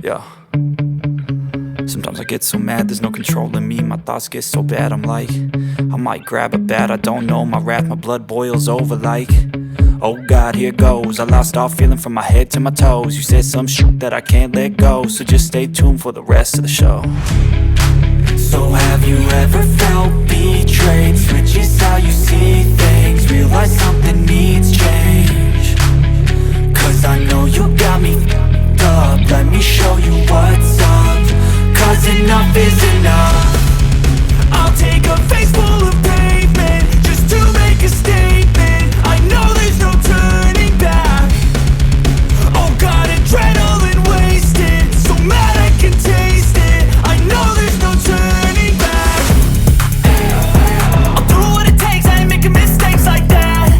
Yeah. Sometimes I get so mad, there's no controlling me. My thoughts get so bad, I'm like, I might grab a bat, I don't know. My wrath, my blood boils over like, oh God, here goes. I lost all feeling from my head to my toes. You said some shit that I can't let go, so just stay tuned for the rest of the show. So have you ever felt betrayed? Switches how you see things, realize something needs change. Cause I know you got me f***ed up. Let me show you what's up. Cause enough is enough. I'll take a face full of pavement just to make a statement. I know there's no turning back. Oh God, adrenaline wasted, so mad I can taste it. I know there's no turning back. I'll do what it takes, I ain't making mistakes like that.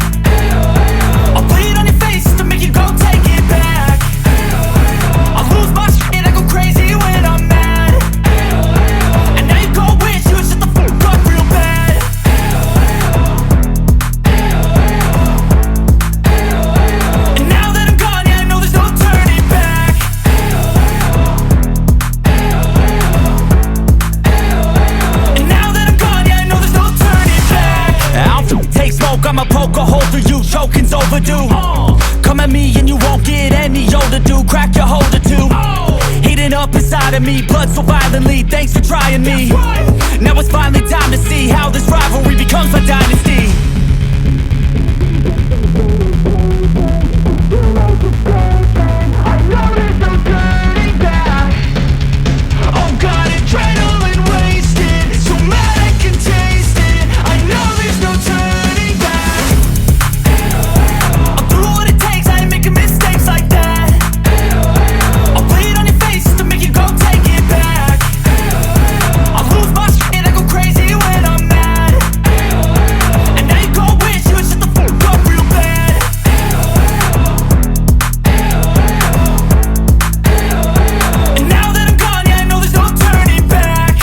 I'll bleed on your face to make you go take it back. I'll lose my shit, I go crazy when I'm mad. And now you go wish you would shut the fuck up real bad. And now that I'm gone, yeah, I know there's no turning back. And now that I'm gone, yeah, I know there's no turning back. I don't take smoke, I'ma poke a hole through you, choking's overdue. Come at me and you won't get any older, dude. Crack your holder too. Heating up inside of me, blood so violently, thanks for trying me. Now it's finally time to see how this rivalry becomes my dynasty. I know there's no turning back. Oh God, adrenaline wasted, so mad I can taste it. I know there's no turning back. I'll do what it takes, I ain't making mistakes like that. I'll bleed on your face to make you go take it back. I'll lose my shit, I go crazy when I'm mad. And now you go wish you would shut the fuck up real bad. And now that I'm gone, yeah, I know there's no turning back.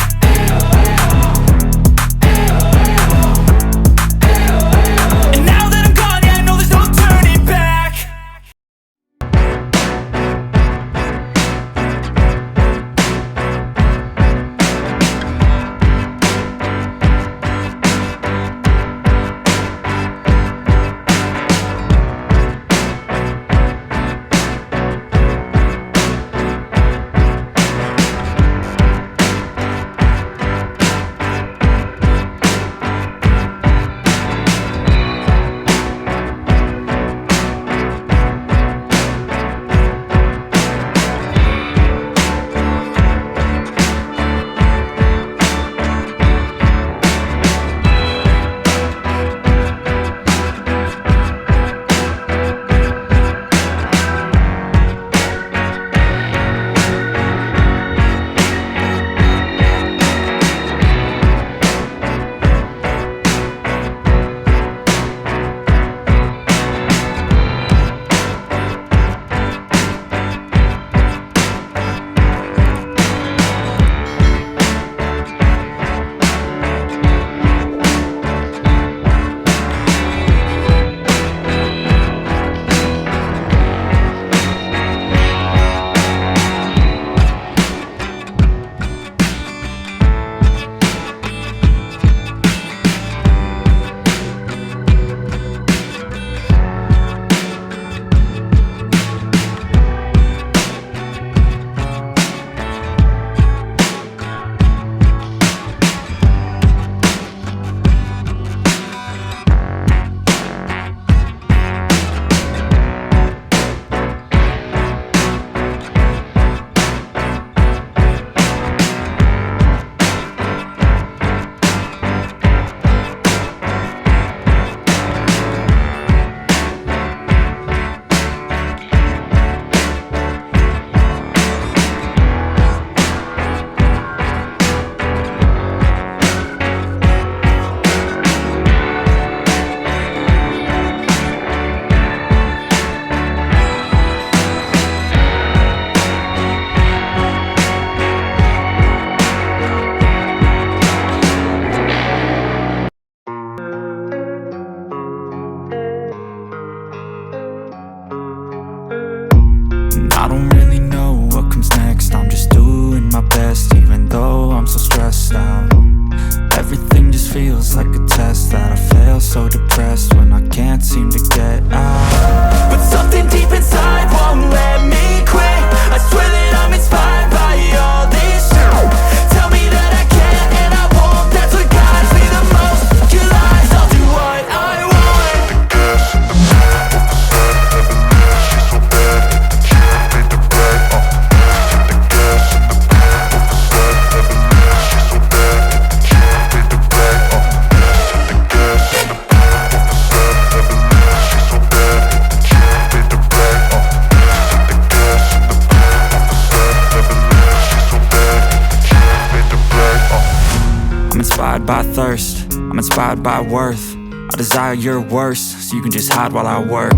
And now that I'm gone, yeah, I know there's no turning back. I don't really know what comes next. I'm just doing my best, even though I'm so stressed out. Everything just feels like a test that I fail, so depressed when I can't seem to get out. But something deep inside won't let me quit. I swear that I'm inspired by all this shit. Tell me that I can and I won't, that's what guides me the most. Your lies, I'll do what I want. The gas in the back of the set, never leave, she's so bad. Hit the gym, made the bread, hit the gas in the back of the set, never leave, she's so bad. Hit the gym, made the bread, hit the gas in the back of the set, never leave, she's so bad. Hit the gym, made the bread, hit the gas in the back of the set, never leave, she's so bad. Hit the gym, made the bread, I'm inspired by thirst, I'm inspired by worth. I desire your worst, so you can just hide while I work.